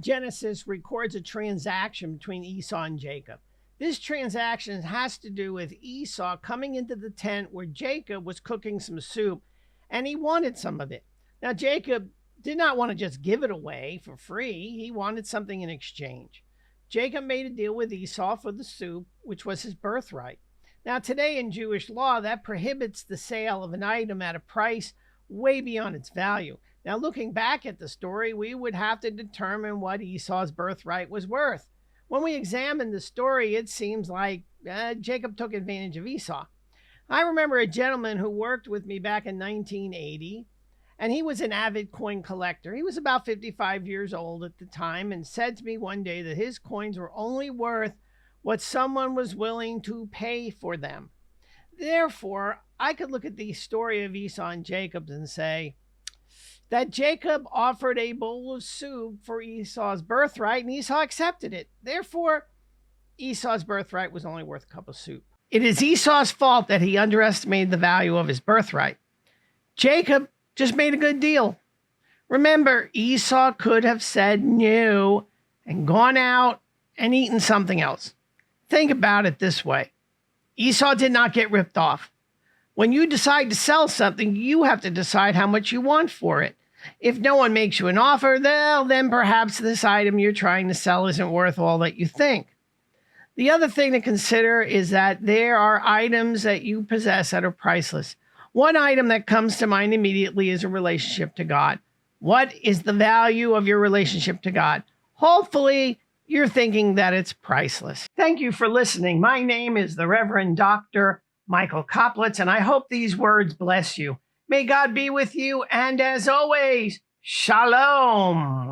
Genesis records a transaction between Esau and Jacob. This transaction has to do with Esau coming into the tent where Jacob was cooking some soup, and he wanted some of it. Now, Jacob did not want to just give it away for free. He wanted something in exchange. Jacob made a deal with Esau for the soup, which was his birthright. Now, today in Jewish law, that prohibits the sale of an item at a price way beyond its value. Now, looking back at the story, we would have to determine what Esau's birthright was worth. When we examine the story, it seems like Jacob took advantage of Esau. I remember a gentleman who worked with me back in 1980, and he was an avid coin collector. He was about 55 years old at the time and said to me one day that his coins were only worth what someone was willing to pay for them. Therefore, I could look at the story of Esau and Jacob and say that Jacob offered a bowl of soup for Esau's birthright, and Esau accepted it. Therefore, Esau's birthright was only worth a cup of soup. It is Esau's fault that he underestimated the value of his birthright. Jacob just made a good deal. Remember, Esau could have said no and gone out and eaten something else. Think about it this way. Esau did not get ripped off. When you decide to sell something, you have to decide how much you want for it. If no one makes you an offer, then perhaps this item you're trying to sell isn't worth all that you think. The other thing to consider is that there are items that you possess that are priceless. One item that comes to mind immediately is a relationship to God. What is the value of your relationship to God? Hopefully, you're thinking that it's priceless. Thank you for listening. My name is the Reverend Dr. Michael Koplitz, and I hope these words bless you. May God be with you, and as always, Shalom.